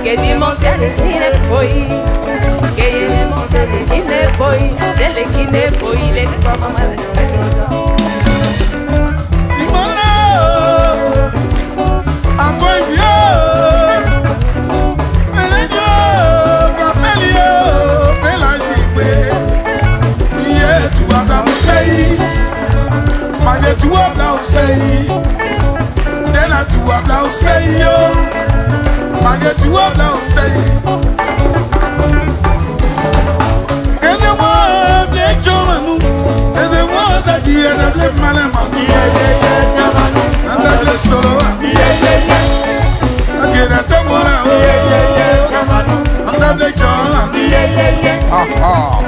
Que dimension qui n'est pas, que yene monte qui n'est pas, c'est le qui n'est pas, il est pas maman. Tu as bla au sei, dela tu as bla au sei yo, magie tu as bla au sei. Laissez-moi bien chomanu, laissez-moi ça qui est de blé malema, de blé solo, de blé moi là, de Andable John. Yeah, yeah, yeah. Ah ah.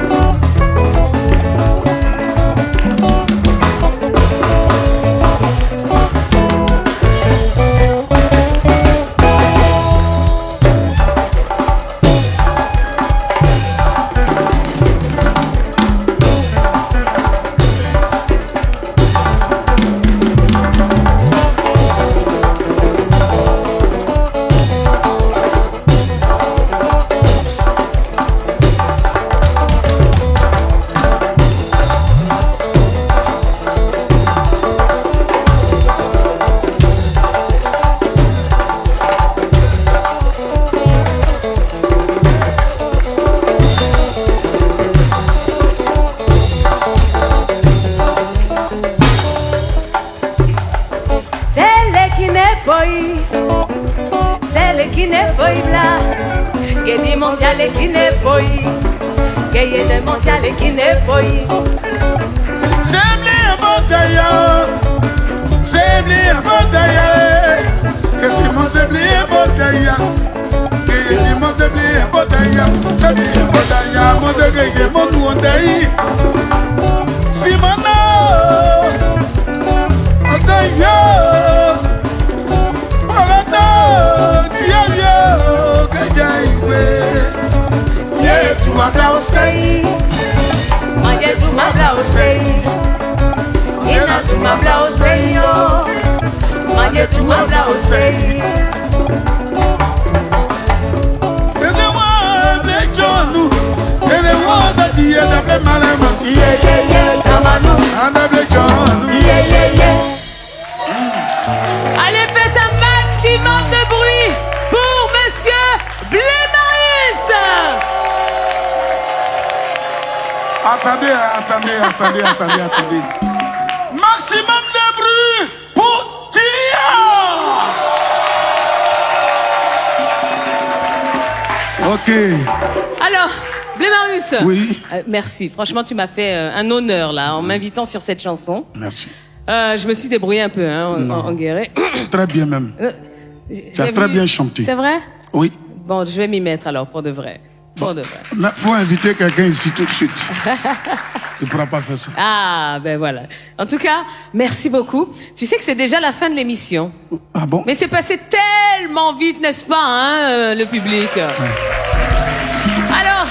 Celle qui n'est pas là, qui dit mon ciel qui n'est pas, qui est de mon ciel qui n'est pas. C'est bien bataille, c'est bien bataille, que tu m'as c'est bien bataille, que tu m'as c'est bien bataille, c'est bien bataille, moi c'est que mon nom d'aïe, Simona, bataille. Tu m'as aussi, moi tu m'as aussi, Ina tu m'as aussi, moi tu m'as aussi. Allez, faites un maximum de bruit pour Monsieur Blé Marius. Attendez. Maximum de bruit pour Tia. Ok. Alors, Blé Marius. Oui. Merci. Franchement, tu m'as fait un honneur là en m'invitant sur cette chanson. Merci. Je me suis débrouillée un peu en guéret. Très bien même. Tu as très bien chanté. C'est vrai? Oui. Bon, je vais m'y mettre alors pour de vrai. Pour de vrai. Il faut inviter quelqu'un ici tout de suite. Tu ne pourras pas faire ça. Ah, ben voilà. En tout cas, merci beaucoup. Tu sais que c'est déjà la fin de l'émission. Ah bon? Mais c'est passé tellement vite, n'est-ce pas, hein, le public? Ouais. Alors,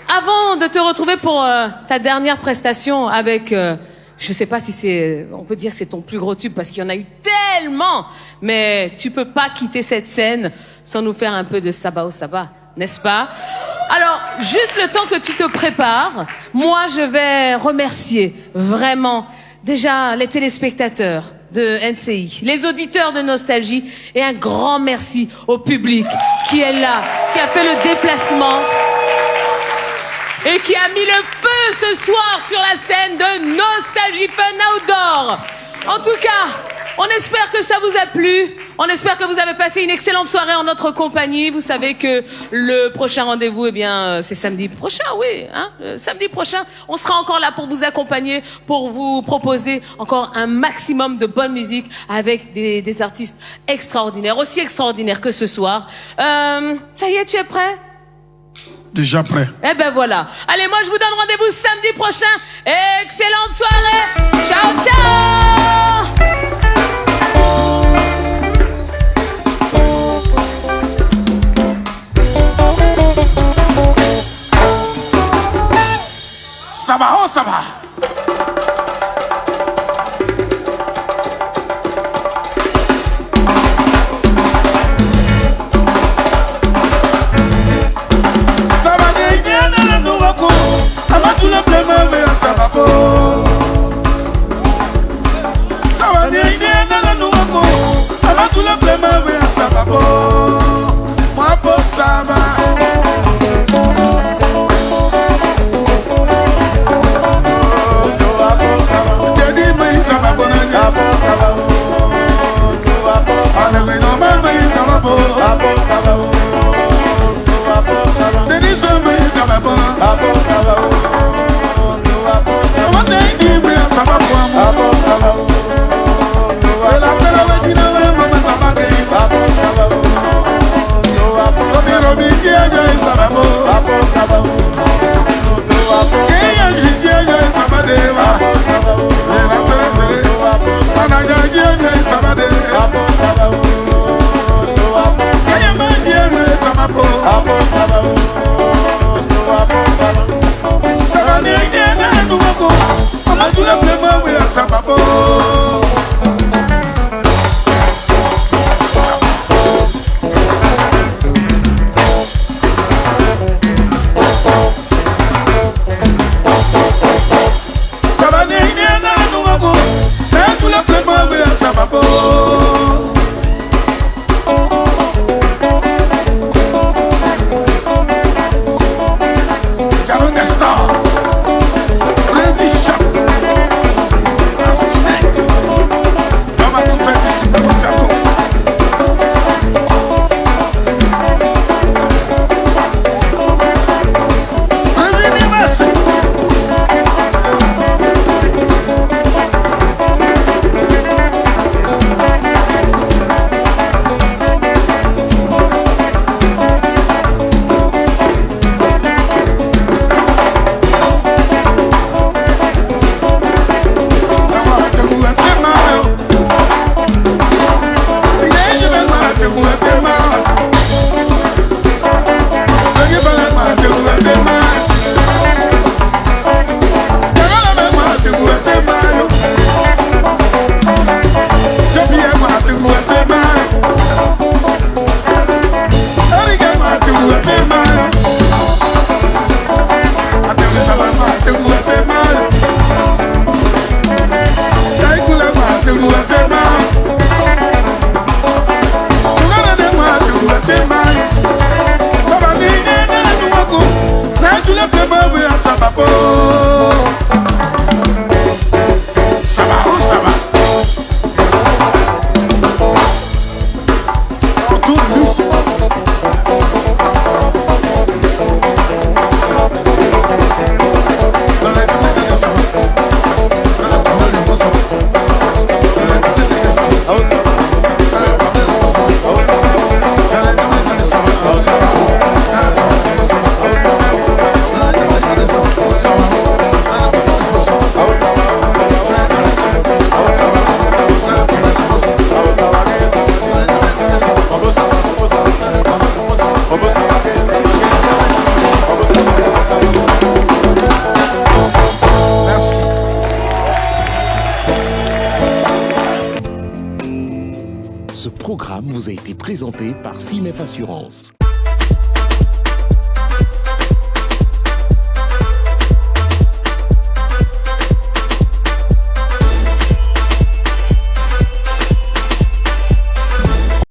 avant de te retrouver pour ta dernière prestation avec, je sais pas si c'est, on peut dire que c'est ton plus gros tube parce qu'il y en a eu tellement, mais tu peux pas quitter cette scène sans nous faire un peu de Saba au Saba, n'est-ce pas? Alors, juste le temps que tu te prépares, moi je vais remercier vraiment déjà les téléspectateurs de NCI, les auditeurs de Nostalgie et un grand merci au public qui est là, qui a fait le déplacement et qui a mis le feu ce soir sur la scène de Nostalgie Fun Outdoor. En tout cas, on espère que ça vous a plu. On espère que vous avez passé une excellente soirée en notre compagnie. Vous savez que le prochain rendez-vous, eh bien, c'est samedi prochain, oui, hein. Samedi prochain, on sera encore là pour vous accompagner, pour vous proposer encore un maximum de bonne musique avec des artistes extraordinaires, aussi extraordinaires que ce soir. Ça y est, tu es prêt? Déjà prêt. Eh ben voilà. Allez, moi je vous donne rendez-vous samedi prochain. Excellente soirée. Ciao, ciao. Ça va, oh ça va. Ce programme vous a été présenté par CIMEF Assurance.